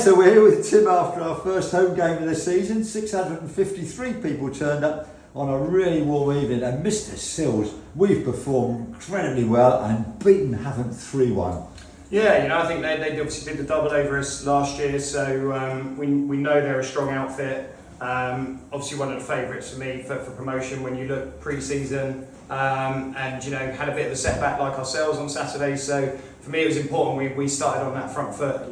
So we're here with Tim after our first home game of the season. 653 people turned up on a really warm evening, and Mr. Sills, we've performed incredibly well and beaten Havant 3-1. Yeah, I think they obviously did the double over us last year, so we know they're a strong outfit. Obviously one of the favourites for me for promotion when you look pre-season, and had a bit of a setback like ourselves on Saturday. So for me it was important we started on that front foot.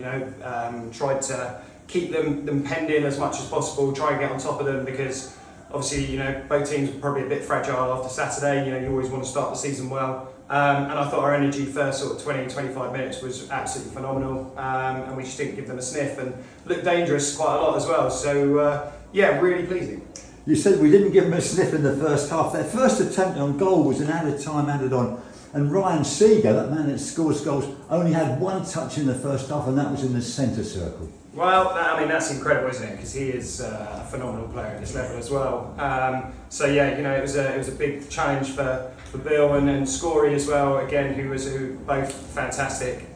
Tried to keep them penned in as much as possible, try and get on top of them, because obviously both teams were probably a bit fragile after Saturday. You always want to start the season well. And I thought our energy first sort of 20-25 minutes was absolutely phenomenal, and we just didn't give them a sniff and looked dangerous quite a lot as well. So really pleasing. You said we didn't give them a sniff in the first half. Their first attempt on goal was an added time added on, and Ryan Seeger, that man that scores goals, only had one touch in the first half, and that was in the centre circle. Well, that's incredible, isn't it? Because he is a phenomenal player at this level as well. It was a big challenge for Bill and Scory as well. Again, who both fantastic.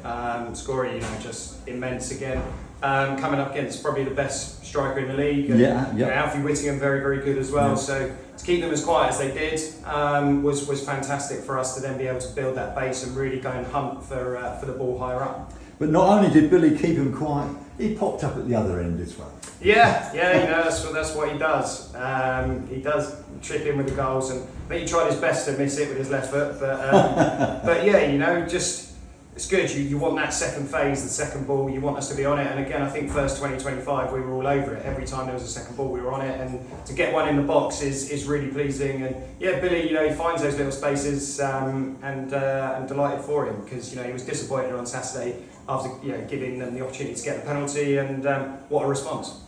Scory, just immense again. Coming up against probably the best striker in the league. And, Alfie Whittingham, very, very good as well. Yeah. So to keep them as quiet as they did was fantastic for us to then be able to build that base and really go and hunt for the ball higher up. But not only did Billy keep him quiet, he popped up at the other end as well. That's what he does. He does chip in with the goals, and I think he tried his best to miss it with his left foot. But it's good. You want that second phase, the second ball. You want us to be on it. And again, I think first 20-25, we were all over it. Every time there was a second ball, we were on it. And to get one in the box is really pleasing. And Billy, he finds those little spaces, and delighted for him, because he was disappointed on Saturday after giving them the opportunity to get the penalty, and what a response.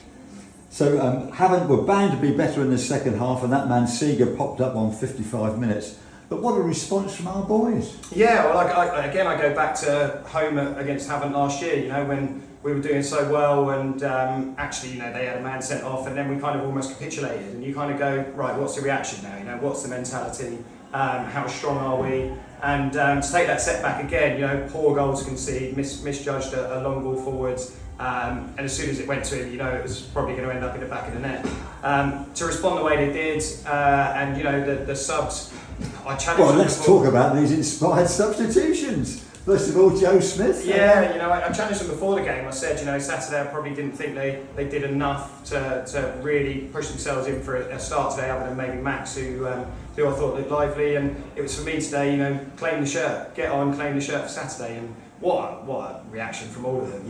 So Havant were bound to be better in the second half, and that man Seeger popped up on 55 minutes. But what a response from our boys. Yeah, well, I go back to home against Havant last year, when we were doing so well, and they had a man sent off, and then we kind of almost capitulated, and you kind of go, right, what's the reaction now? What's the mentality? How strong are we? And to take that setback again, poor goal to concede, misjudged a long ball forwards, and as soon as it went to him, it was probably going to end up in the back of the net. To respond the way they did, and the subs, I challenged them. Well, let's talk about these inspired substitutions. First of all, Joe Smith. I challenged them before the game. I said, Saturday I probably didn't think they did enough to really push themselves in for a start today, other than maybe Max, who I thought looked lively. And it was for me today, claim the shirt, get on, claim the shirt for Saturday. And what a reaction from all of them.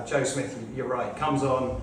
Joe Smith, you're right, comes on.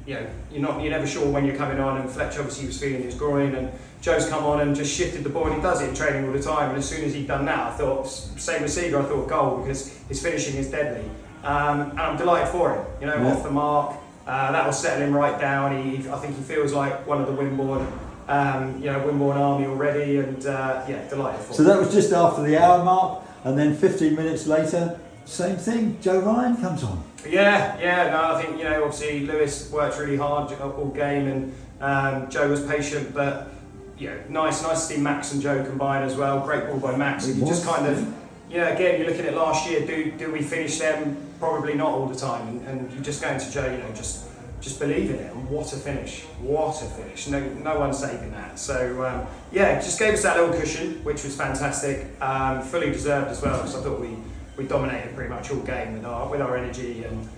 You're never sure when you're coming on, and Fletcher obviously was feeling his groin, and Joe's come on and just shifted the ball, and he does it in training all the time. And as soon as he'd done that, I thought, same with Seeger, I thought goal, because his finishing is deadly. And I'm delighted for him. Off the mark, that will settle him right down. I think he feels like one of the Wimborne army already, and delighted for him. So that was just after the hour mark, and then 15 minutes later, same thing, Joe Ryan comes on. I think, obviously Lewis worked really hard all game, and Joe was patient, but nice to see Max and Joe combine as well. Great ball by Max. You just kind of, again, you're looking at last year, do we finish them? Probably not all the time, and you just go into Joe, just believe in it, and what a finish. No one's saving that. So it just gave us that little cushion, which was fantastic, fully deserved as well, because I thought we dominated pretty much all game with our energy and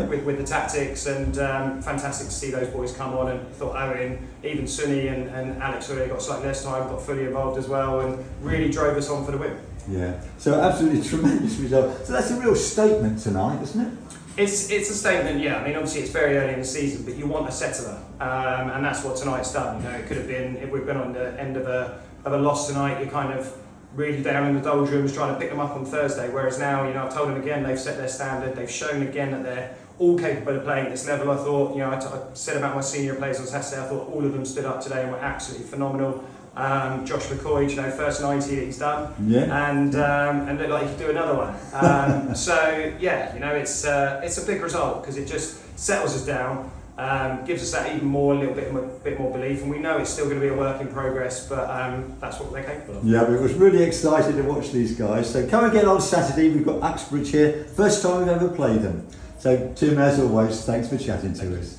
with the tactics, and fantastic to see those boys come on. And I thought Owen, even Sunny and Alex, who got slightly less time, got fully involved as well, and really drove us on for the win. Yeah, so absolutely tremendous result. So that's a real statement tonight, isn't it? It's a statement, yeah. I mean, obviously it's very early in the season, but you want a settler, and that's what tonight's done. It could have been, if we've been on the end of a loss tonight, you're kind of really down in the doldrums trying to pick them up on Thursday, whereas now, I've told them again, they've set their standard, they've shown again that they're all capable of playing at this level. I thought, I said about my senior players on Saturday, I thought all of them stood up today and were absolutely phenomenal. Josh McCoy, first 90 that he's done, and looked like he could do another one. It's a big result, because it just settles us down. Gives us that even more, a little bit more belief, and we know it's still going to be a work in progress, but that's what they're capable of. Yeah, it was really excited to watch these guys. So come again on Saturday. We've got Uxbridge here, first time we've ever played them. So Tim, as always, thanks for chatting to us.